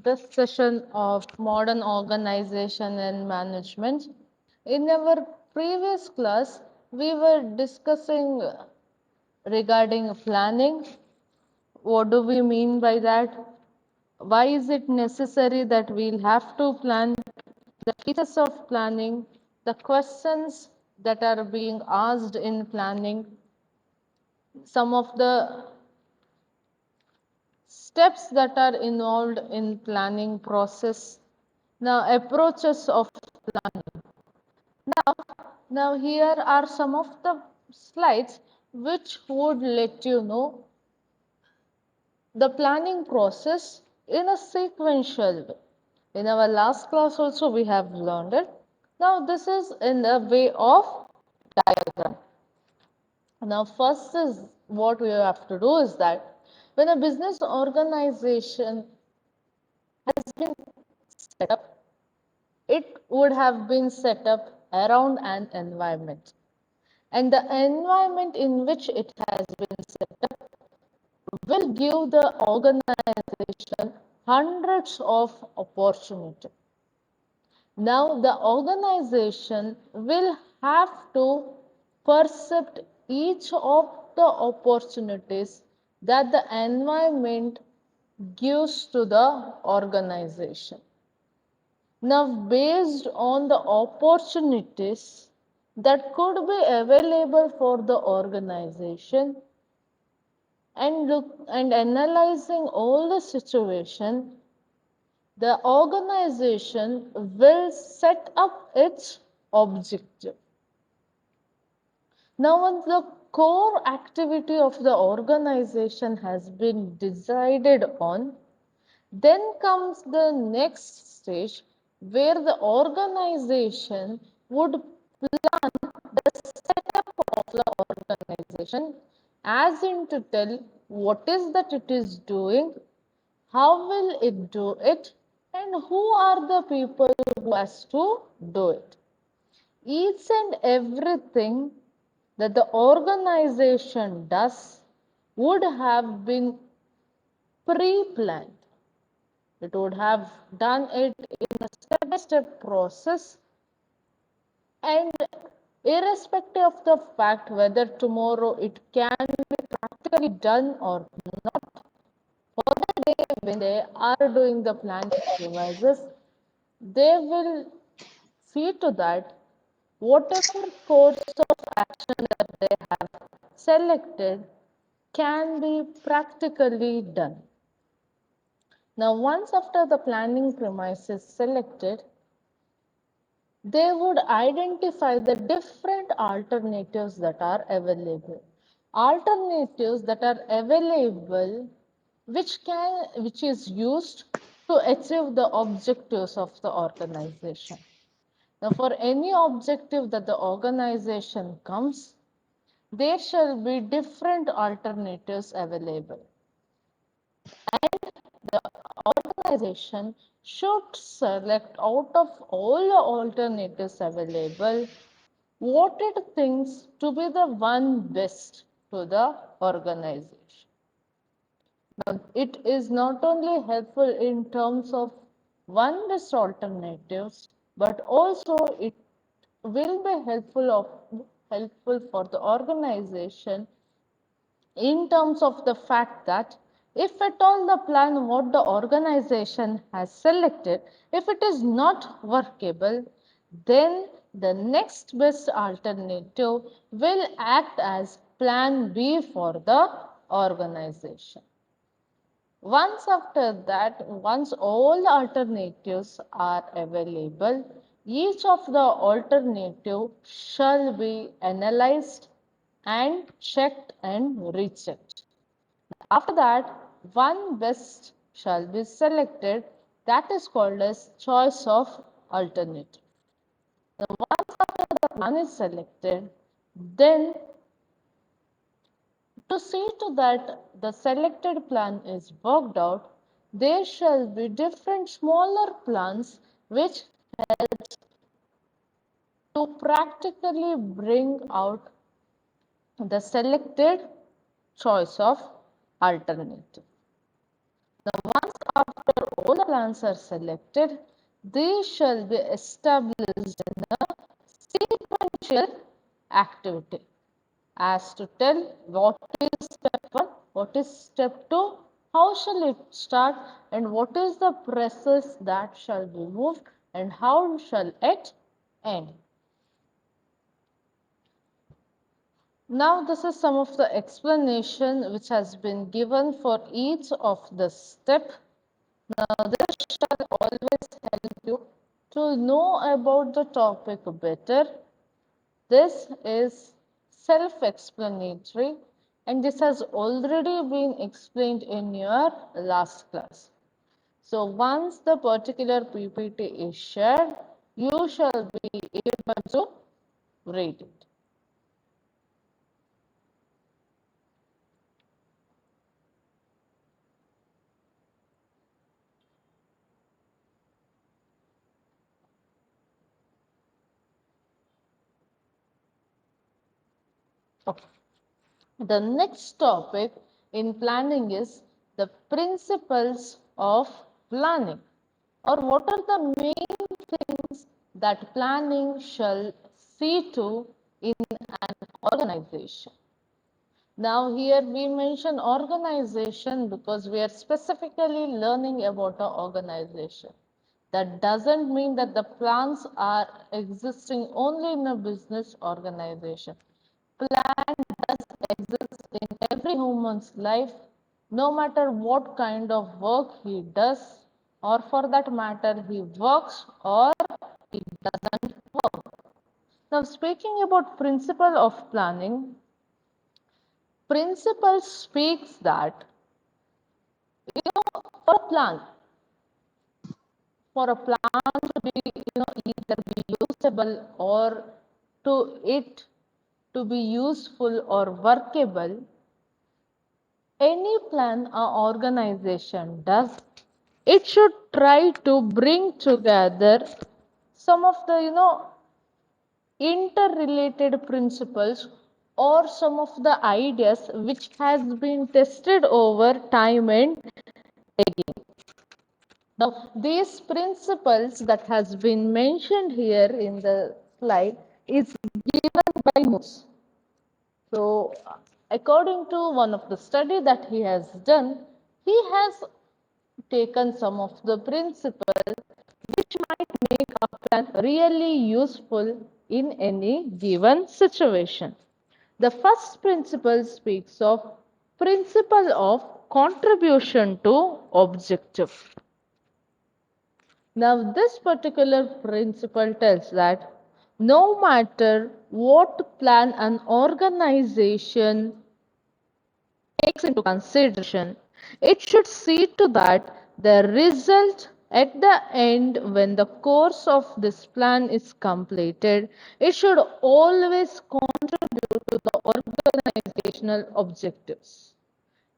this session of modern organization and management. In our previous class, we were discussing regarding planning. What do we mean by that? Why is it necessary that we'll have to plan? The features of planning, the questions that are being asked in planning, some of the steps that are involved in planning process. Now, approaches of planning. Now here are some of the slides which would let you know the planning process in a sequential way. In our last class also we have learned it. Now this is in the way of diagram. Now first is what we have to do is that when a business organization has been set up, it would have been set up around an environment. And the environment in which it has been set up will give the organization hundreds of opportunities. Now, the organization will have to percept each of the opportunities that the environment gives to the organization. Now, based on the opportunities that could be available for the organization and analyzing all the situation, the organization will set up its objective. Now, once the core activity of the organization has been decided on, then comes the next stage where the organization would plan the setup of the organization, as in to tell what is that it is doing, how will it do it, and who are the people who has to do it. Each and everything that the organization does would have been pre-planned. It would have done it in a step-by-step process, and irrespective of the fact whether tomorrow it can be practically done or not, for the day when they are doing the planning premises, they will see to that whatever course of action that they have selected can be practically done. Now, once after the planning premise is selected, they would identify the different alternatives that are available. Alternatives that are available which is used to achieve the objectives of the organization. Now, for any objective that the organization comes, there shall be different alternatives available. And the organization should select out of all the alternatives available what it thinks to be the one best to the organization. Now, it is not only helpful in terms of one best alternatives, but also it will be helpful for the organization in terms of the fact that if at all the plan what the organization has selected, if it is not workable, then the next best alternative will act as plan B for the organization. Once after that, once all the alternatives are available, each of the alternative shall be analyzed and checked and rechecked. After that, one best shall be selected, that is called as choice of alternative. Now, once after the plan is selected, then to see to that the selected plan is worked out, there shall be different smaller plans which help to practically bring out the selected choice of alternative. Now, once after all the plans are selected, these shall be established in a sequential activity as to tell what is step 1, what is step 2, how shall it start, and what is the process that shall be moved, and how shall it end. Now, this is some of the explanation which has been given for each of the step. Now, this shall always help you to know about the topic better. This is self-explanatory and this has already been explained in your last class. So, once the particular PPT is shared, you shall be able to read it. Okay. The next topic in planning is the principles of planning, or what are the main things that planning shall see to in an organization. Now here we mention organization because we are specifically learning about an organization. That doesn't mean that the plans are existing only in a business organization. Plan does exist in every human's life, no matter what kind of work he does, or for that matter, he works or he doesn't work. Now, speaking about principle of planning, principle speaks that for a plan, for a plan to be either be usable or to it to be useful or workable, any plan or organization does, it should try to bring together some of the interrelated principles or some of the ideas which has been tested over time and again. Now, these principles that has been mentioned here in the slide is given by Moose. So, according to one of the study that he has done, he has taken some of the principles which might make a plan really useful in any given situation. The first principle speaks of principle of contribution to objective. Now, this particular principle tells that no matter what plan an organization takes into consideration, it should see to that the result at the end when the course of this plan is completed, it should always contribute to the organizational objectives.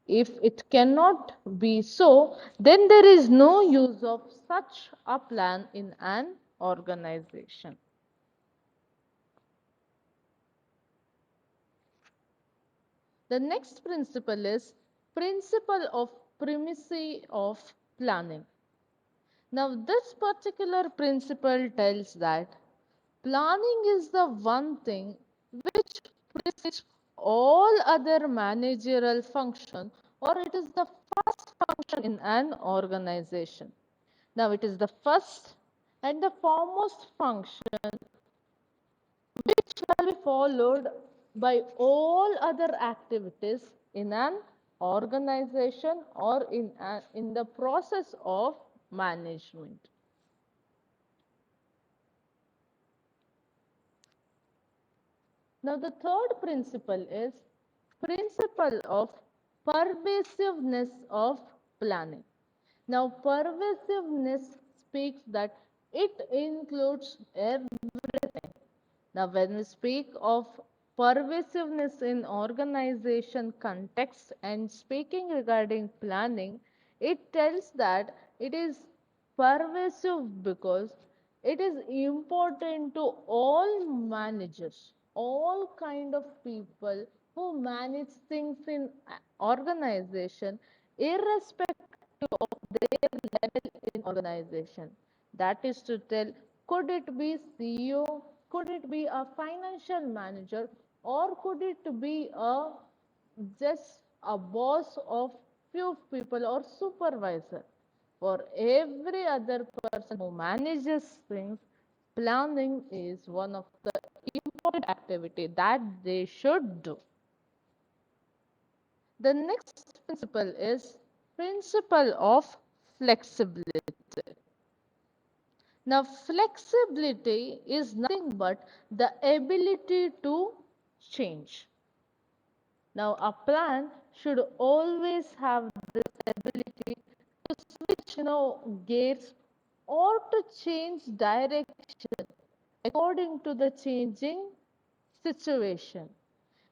If it cannot be so, then there is no use of such a plan in an organization. The next principle is principle of primacy of planning. Now, this particular principle tells that planning is the one thing which precedes all other managerial function, or it is the first function in an organization. Now, it is the first and the foremost function which shall be followed by all other activities in an organization or in the process of management. Now, the third principle is principle of pervasiveness of planning. Now, pervasiveness speaks that it includes everything. Now, when we speak of pervasiveness in organization context and speaking regarding planning, it tells that it is pervasive because it is important to all managers, all kind of people who manage things in organization, irrespective of their level in organization. That is to tell, could it be CEO, could it be a financial manager, or could it be a just a boss of few people or supervisor? For every other person who manages things, planning is one of the important activity that they should do. The next principle is principle of flexibility. Now, flexibility is nothing but the ability to change. Now, a plan should always have this ability to switch, gears or to change direction according to the changing situation.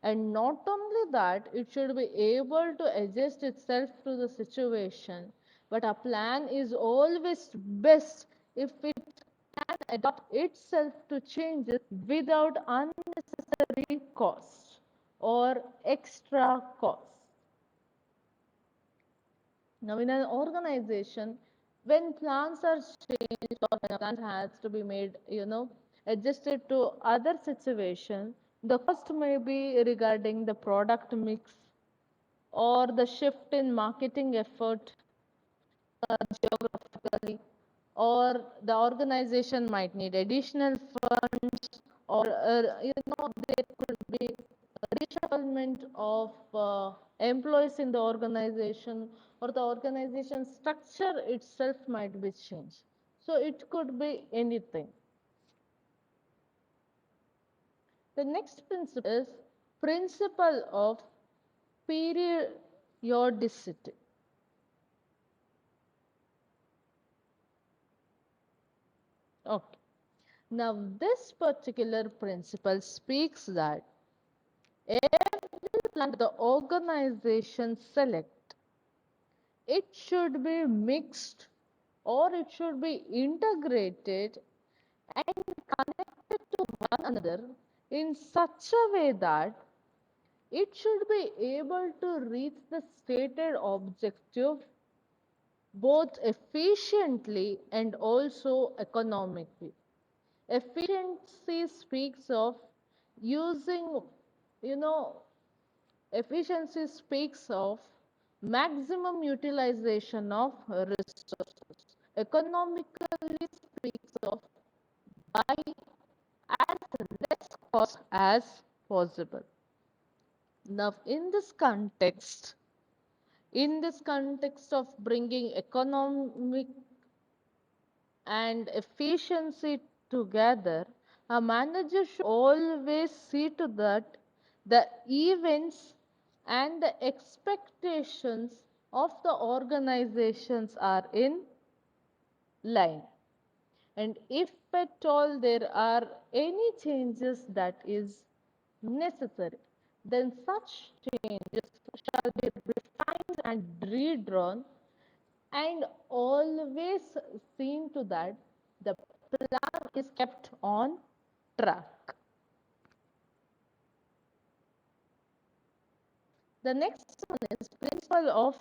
And not only that, it should be able to adjust itself to the situation, but a plan is always best if it can adapt itself to changes without unnecessary cost or extra cost. Now, in an organization, when plans are changed or when a plan has to be made, adjusted to other situation, the cost may be regarding the product mix or the shift in marketing effort geographically, or the organization might need additional funds, or there could be reshufflement of employees in the organization, or the organization structure itself might be changed. So it could be anything. The next principle is principle of periodicity. Okay. Now, this particular principle speaks that every plan the organization select, it should be mixed or it should be integrated and connected to one another in such a way that it should be able to reach the stated objective both efficiently and also economically. Efficiency speaks of using, you know, efficiency speaks of maximum utilization of resources. Economically speaks of buy as less cost as possible. Now, in this context of bringing economic and efficiency together, a manager should always see to that the events and the expectations of the organizations are in line. And if at all there are any changes that is necessary, then such changes shall be refined and redrawn, and always seen to that the plan is kept on track. The next one is principle of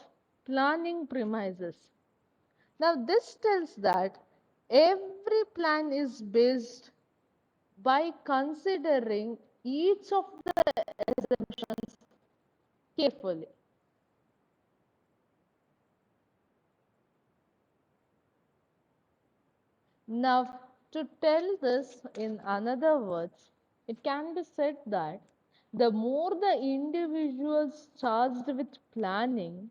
planning premises. Now, this tells that every plan is based by considering each of the assumptions carefully. Now, to tell this in another words, it can be said that the more the individuals charged with planning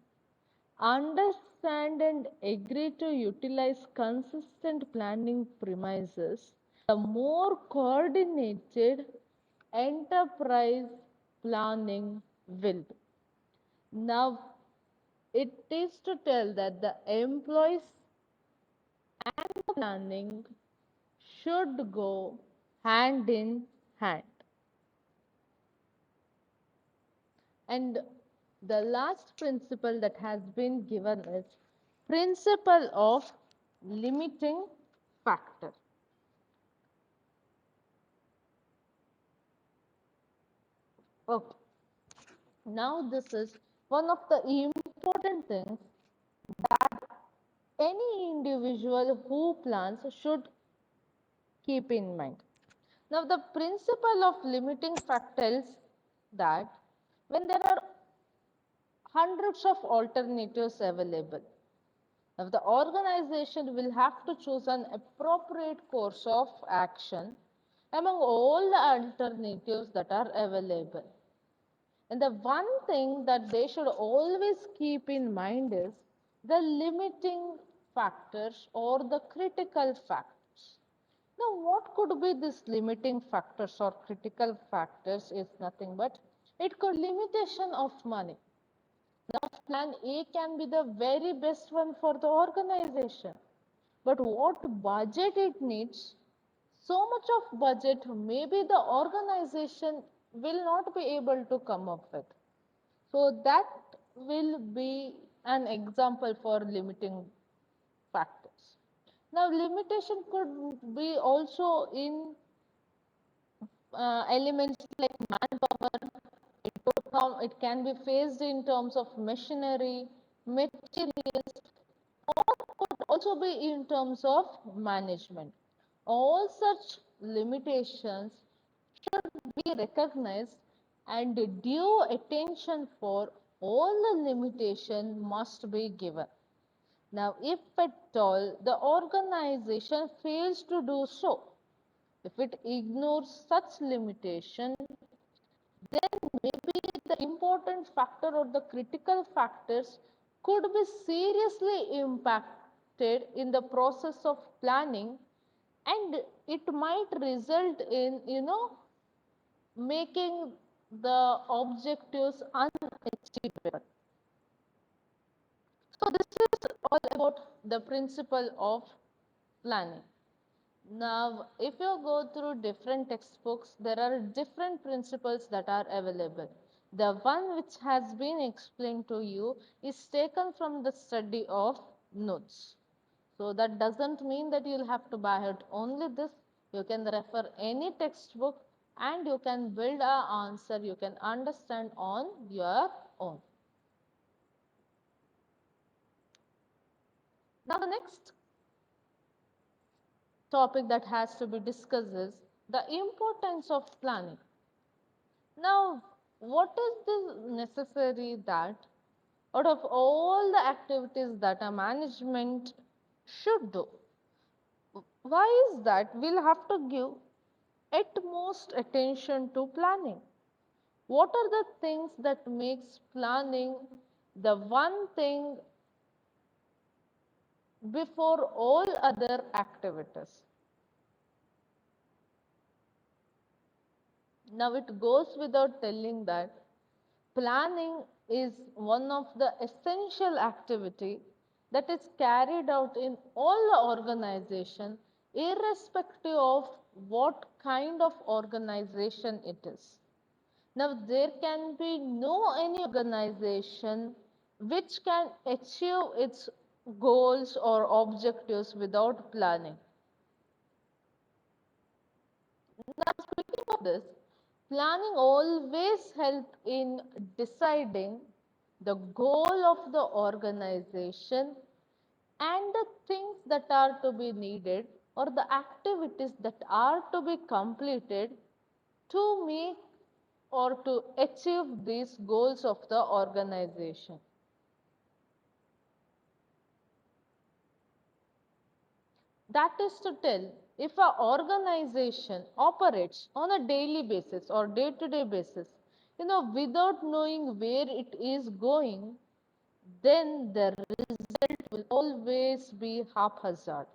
understand and agree to utilize consistent planning premises, the more coordinated enterprise planning will be. Now, it is to tell that the employees and the planning should go hand in hand. And the last principle that has been given is principle of limiting factor. Okay. Now this is one of the important things that any individual who plans should keep in mind. Now, the principle of limiting factors that when there are hundreds of alternatives available, now the organization will have to choose an appropriate course of action among all the alternatives that are available. And the one thing that they should always keep in mind is the limiting factors or the critical factors. Now, what could be these limiting factors or critical factors is nothing but it could limitation of money. Now, plan A can be the very best one for the organization, but what budget it needs, so much of budget maybe the organization will not be able to come up with. So that will be an example for limiting factors. Now, limitation could be also in elements like manpower. It can be faced in terms of machinery, materials, or could also be in terms of management. All such limitations should be recognized and due attention for all the limitation must be given. Now, if at all the organization fails to do so, if it ignores such limitation, then maybe the important factor or the critical factors could be seriously impacted in the process of planning, and it might result in making the objectives unachievable. So this is all about the principle of planning. Now, if you go through different textbooks, there are different principles that are available. The one which has been explained to you is taken from the study of notes. So that doesn't mean that you'll have to buy it only this. You can refer any textbook and you can build an answer, you can understand on your own. Now the next topic that has to be discussed is the importance of planning. Now, what is this necessary that out of all the activities that a management should do, why is that we'll have to give utmost attention to planning? What are the things that makes planning the one thing before all other activities? Now it goes without telling that planning is one of the essential activity that is carried out in all the organization irrespective of what kind of organization it is. Now there can be no any organization which can achieve its goals or objectives without planning. Now, speaking of this, planning always helps in deciding the goal of the organization and the things that are to be needed or the activities that are to be completed to make or to achieve these goals of the organization. That is to tell, if an organization operates on a daily basis or day-to-day basis, without knowing where it is going, then the result will always be haphazard.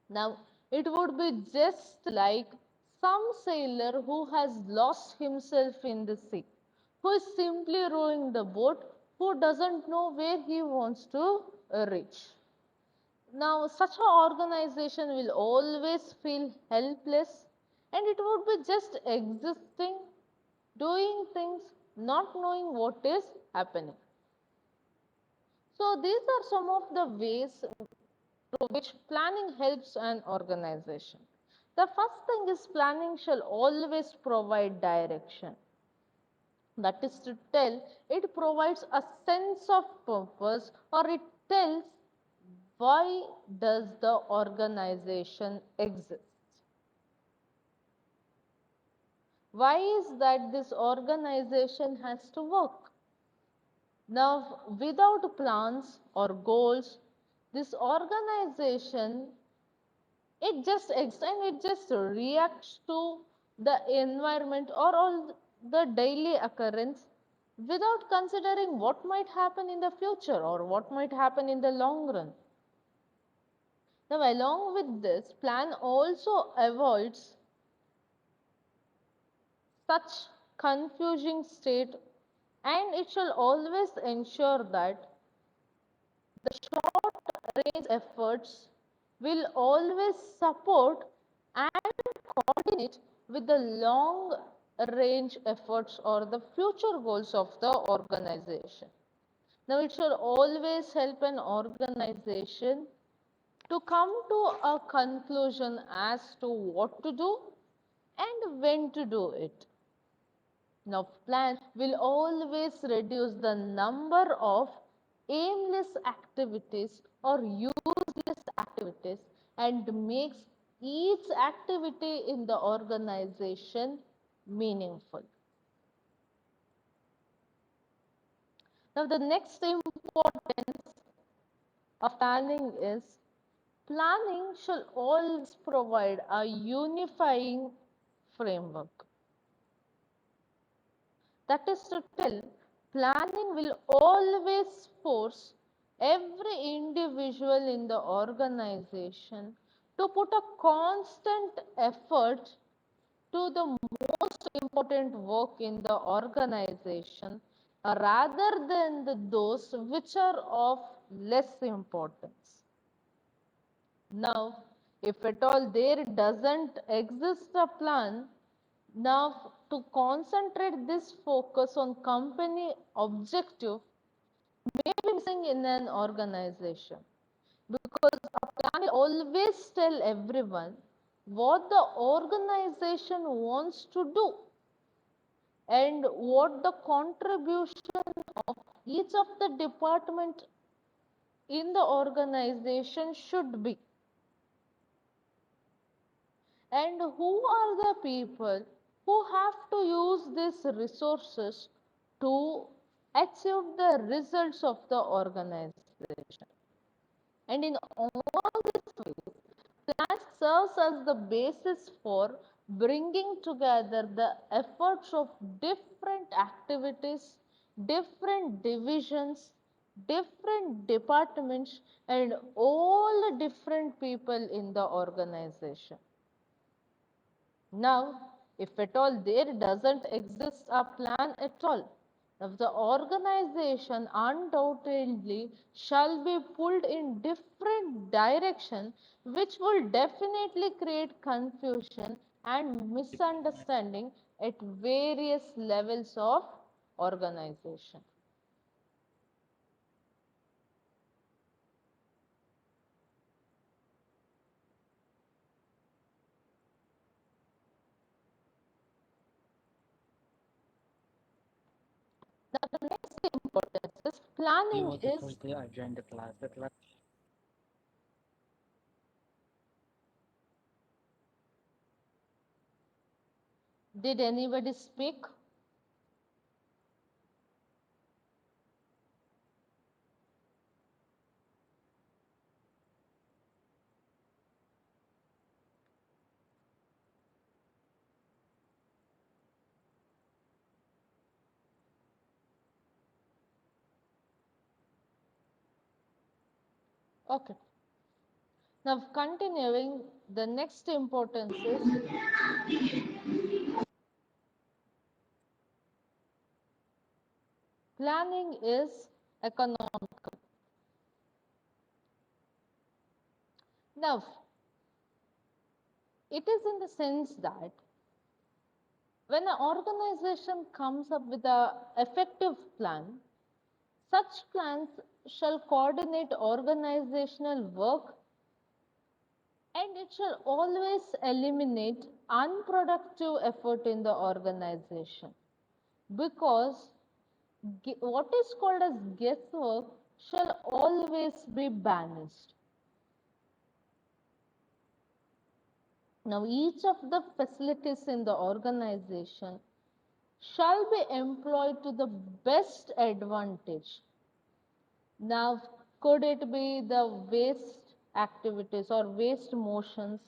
Now, it would be just like some sailor who has lost himself in the sea, who is simply rowing the boat, who doesn't know where he wants to reach. Now, such an organization will always feel helpless and it would be just existing, doing things, not knowing what is happening. So, these are some of the ways through which planning helps an organization. The first thing is planning shall always provide direction. That is to tell, it provides a sense of purpose or it tells Why does the organization exist? Why is that this organization has to work? Now, without plans or goals, this organization, it just exists and it just reacts to the environment or all the daily occurrence without considering what might happen in the future or what might happen in the long run. Now, along with this, plan also avoids such confusing state, and it shall always ensure that the short range efforts will always support and coordinate with the long range efforts or the future goals of the organization. Now, it shall always help an organization to come to a conclusion as to what to do and when to do it. Now, plan will always reduce the number of aimless activities or useless activities and makes each activity in the organization meaningful. Now, the next importance of planning is planning shall always provide a unifying framework. That is to tell, planning will always force every individual in the organization to put a constant effort to the most important work in the organization rather than those which are of less importance. Now, if at all there doesn't exist a plan, now to concentrate this focus on company objective may be missing in an organization, because a plan will always tell everyone what the organization wants to do and what the contribution of each of the department in the organization should be, and who are the people who have to use these resources to achieve the results of the organization. And in all this way, plan serves as the basis for bringing together the efforts of different activities, different divisions, different departments, and all the different people in the organization. Now, if at all there doesn't exist a plan at all, if the organization undoubtedly shall be pulled in different direction, which will definitely create confusion and misunderstanding at various levels of organization. Now, the next importance is planning is. Did anybody speak? Okay. Now, continuing, the next importance is planning is economical. Now, it is in the sense that when an organization comes up with an effective plan, such plans shall coordinate organizational work, and it shall always eliminate unproductive effort in the organization, because what is called as guesswork shall always be banished. Now, each of the facilities in the organization shall be employed to the best advantage. Now, could it be the waste activities or waste motions?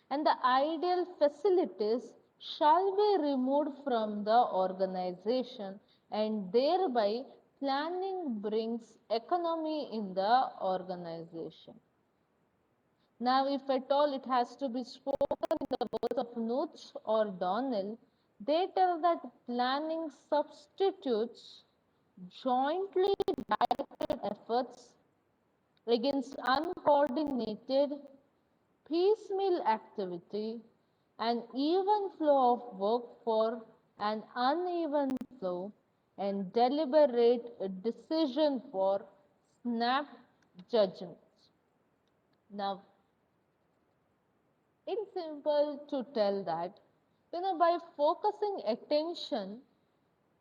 And the ideal facilities shall be removed from the organization, and thereby planning brings economy in the organization. Now, if at all it has to be spoken in the words of Knut or Donnell, they tell that planning substitutes jointly directed efforts against uncoordinated, piecemeal activity, an even flow of work for an uneven flow, and deliberate decision for snap judgments. Now, it's simple to tell that, by focusing attention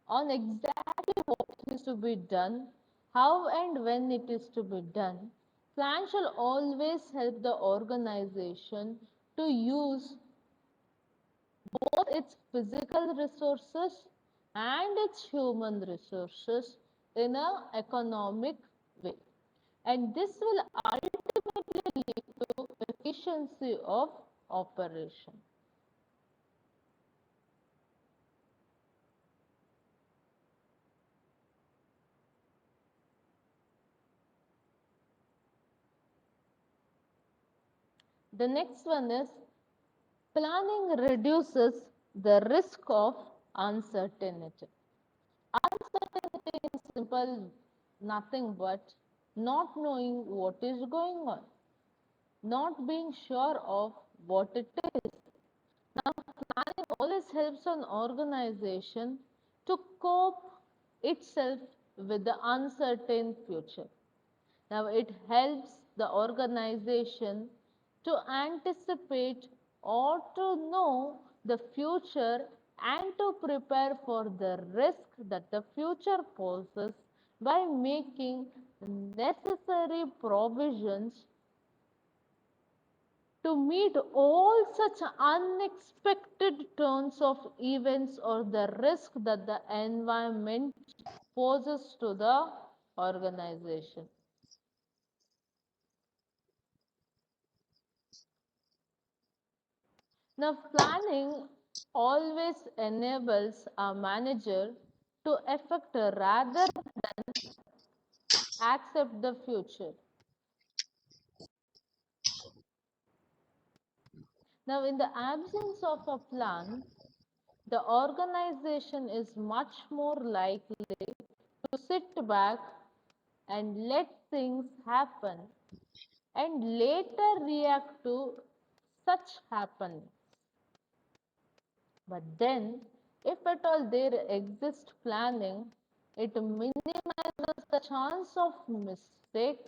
on exactly what is to be done, how and when it is to be done, plan shall always help the organization to use both its physical resources and its human resources in an economic way. And this will ultimately lead to efficiency of operation. The next one is planning reduces the risk of uncertainty. Uncertainty is simple, nothing but not knowing what is going on, not being sure of what it is. Now, planning always helps an organization to cope itself with the uncertain future. Now, it helps the organization to anticipate or to know the future and to prepare for the risk that the future poses by making necessary provisions to meet all such unexpected turns of events or the risk that the environment poses to the organization. Now, planning always enables a manager to affect rather accept the future. Now, in the absence of a plan, the organization is much more likely to sit back and let things happen and later react to such happenings. But then, if at all there exists planning, it minimizes the chance of mistake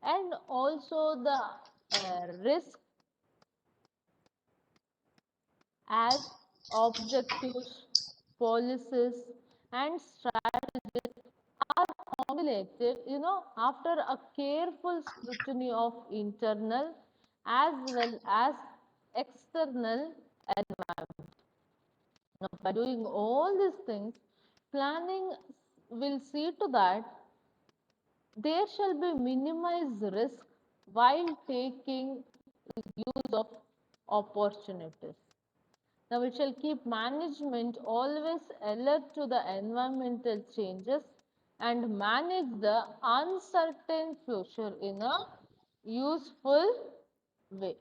and also the risk as objectives, policies, and strategies are formulated, after a careful scrutiny of internal as well as external environment. Now, by doing all these things, planning will see to that there shall be minimized risk while taking use of opportunities. Now, it shall keep management always alert to the environmental changes and manage the uncertain future in a useful way.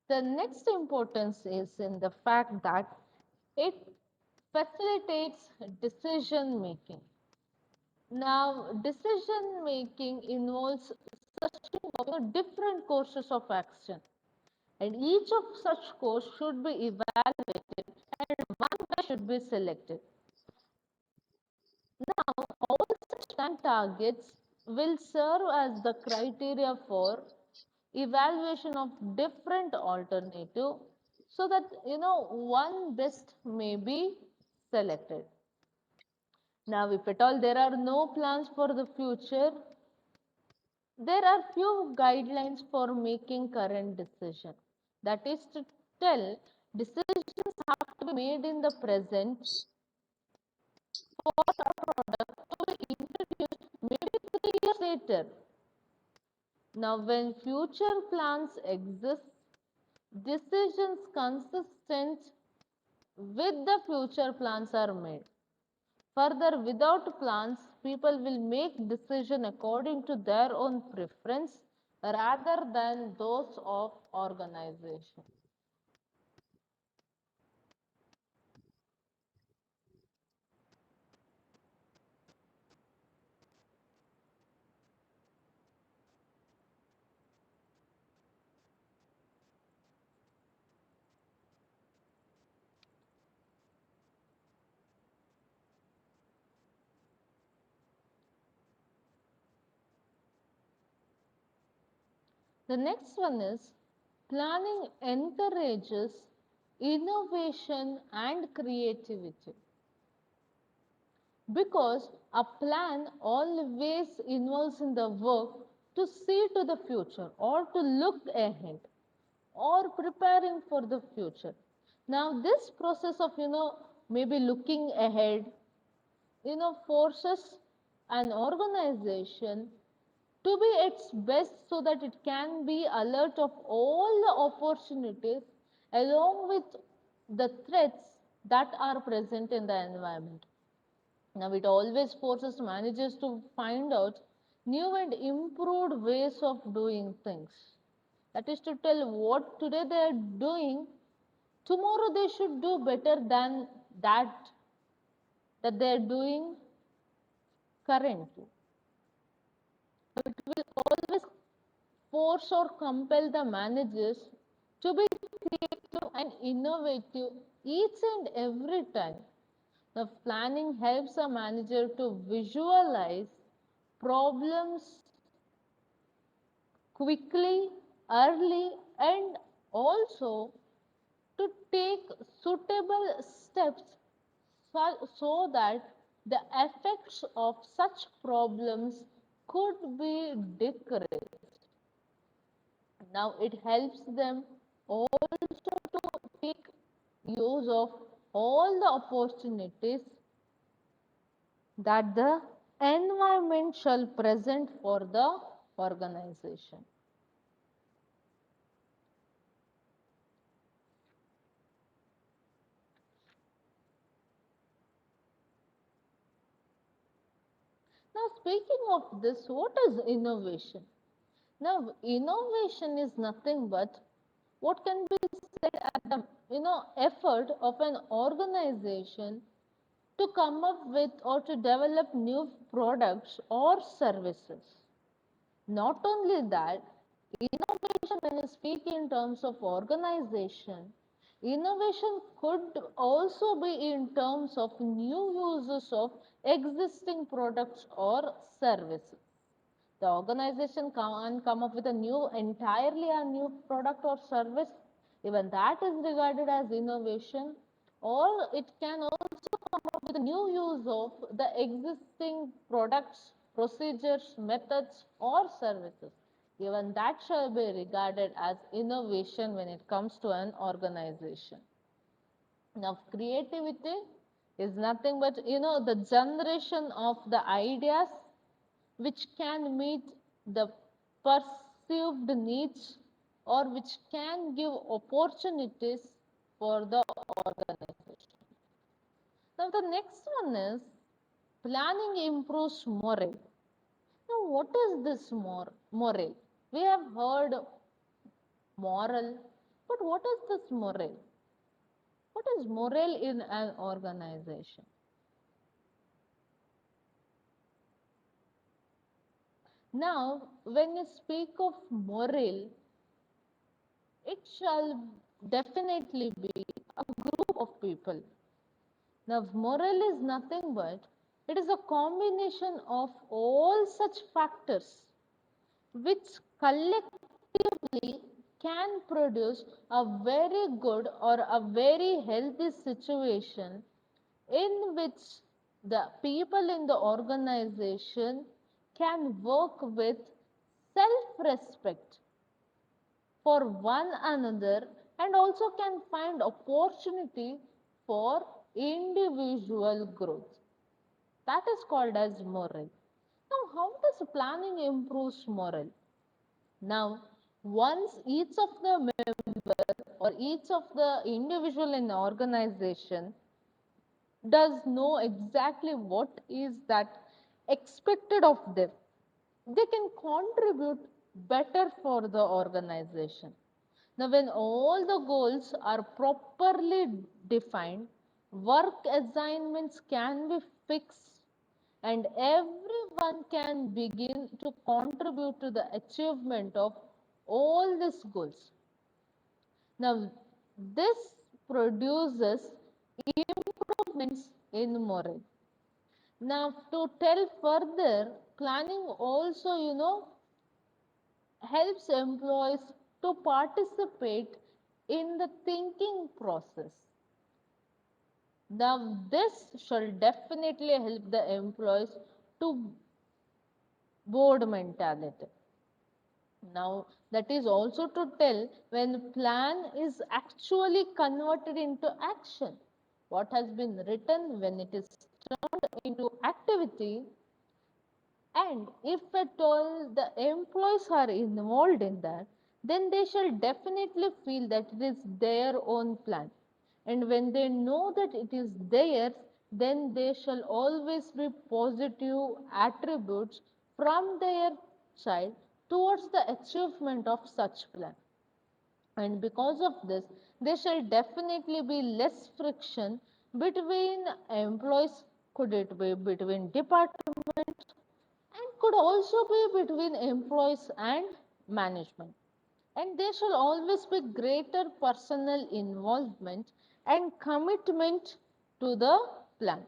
The next importance is in the fact that it facilitates decision making. Now, decision making involves searching for different courses of action, and each of such course should be evaluated and one should be selected. Now, all such time targets will serve as the criteria for evaluation of different alternative so that one best may be selected. Now, if at all there are no plans for the future, there are few guidelines for making current decision. That is to tell, decisions have to be made in the present for a product to be introduced maybe 3 years later. Now, when future plans exist, decisions consistent with the future plans are made. Further, without plans, people will make decisions according to their own preference rather than those of organization. The next one is planning encourages innovation and creativity because a plan always involves in the work to see to the future or to look ahead or preparing for the future. Now, this process of, maybe looking ahead, forces an organization to be its best so that it can be alert of all the opportunities along with the threats that are present in the environment. Now, it always forces managers to find out new and improved ways of doing things. That is to tell what today they are doing, tomorrow they should do better than that they are doing currently. It will always force or compel the managers to be creative and innovative each and every time. The planning helps a manager to visualize problems quickly, early, and also to take suitable steps so that the effects of such problems could be decreased. Now, it helps them also to take use of all the opportunities that the environment shall present for the organization. Now, speaking of this, what is innovation? Now, innovation is nothing but what can be said at the effort of an organization to come up with or to develop new products or services. Not only that, innovation, when you speak in terms of organization, innovation could also be in terms of new uses of existing products or services. The organization can come up with a new, entirely a new product or service. Even that is regarded as innovation. Or it can also come up with a new use of the existing products, procedures, methods, or services. Even that shall be regarded as innovation when it comes to an organization. Now, creativity is nothing but, the generation of the ideas which can meet the perceived needs or which can give opportunities for the organization. Now, the next one is planning improves morale. Now, what is this morale? We have heard moral, but what is this morale? What is morale in an organization? Now, when you speak of morale, it shall definitely be a group of people. Now, morale is nothing but it is a combination of all such factors which collectively can produce a very good or a very healthy situation in which The people in the organization can work with self-respect for one another and also can find opportunity for individual growth. That is called as morale. Now, how does planning improves morale? Now, once each of the member or each of the individual in the organization does know exactly what is that expected of them, they can contribute better for the organization. Now, when all the goals are properly defined, work assignments can be fixed and everyone can begin to contribute to the achievement of all these goals. Now, this produces improvements in morale. Now, to tell further, planning also, helps employees to participate in the thinking process. Now, this shall definitely help the employees to board mentality. Now, that is also to tell when plan is actually converted into action. What has been written, when it is turned into activity, and if at all the employees are involved in that, then they shall definitely feel that it is their own plan. And when they know that it is theirs, then they shall always be positive attributes from their child towards the achievement of such plan. And because of this, there shall definitely be less friction between employees, could it be between departments, and could also be between employees and management. And there shall always be greater personal involvement and commitment to the plan.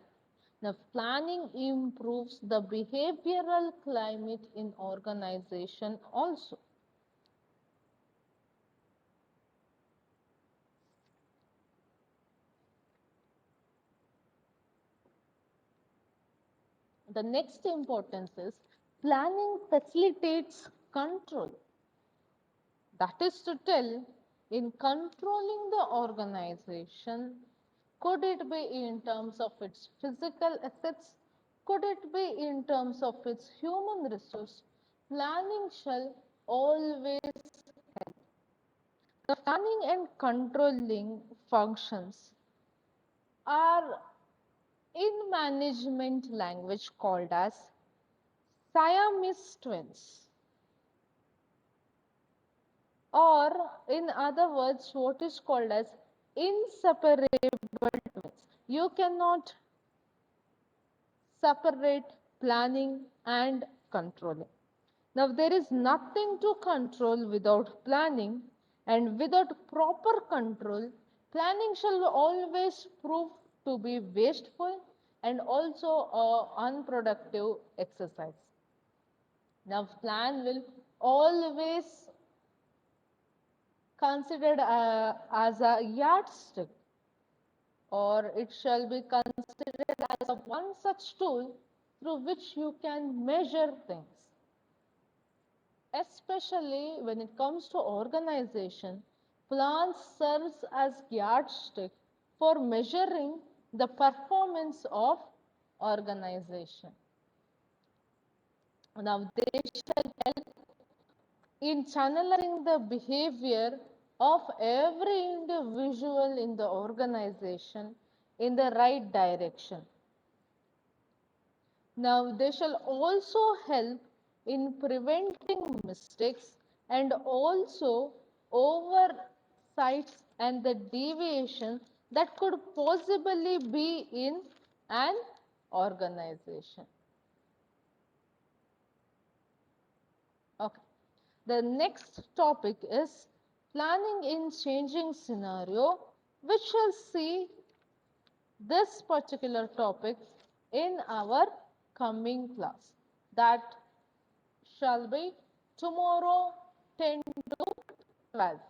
Now, planning improves the behavioral climate in organization also. The next importance is planning facilitates control. That is to tell, in controlling the organization, could it be in terms of its physical assets? Could it be in terms of its human resource? Planning shall always, the planning and controlling functions are in management language called as Siamese twins, or in other words, what is called as inseparable twins. You cannot separate planning and controlling. Now, there is nothing to control without planning, and without proper control, planning shall always prove to be wasteful and also unproductive exercise. Now, plan will always considered as a yardstick, or it shall be considered as a one such tool through which you can measure things. Especially when it comes to organization, plans serves as yardstick for measuring the performance of organization. Now, they shall help in channeling the behavior of every individual in the organization in the right direction. Now, they shall also help in preventing mistakes and also oversights and the deviation that could possibly be in an organization. Okay. The next topic is planning in changing scenario, which shall see this particular topic in our coming class. That shall be tomorrow 10 to 12.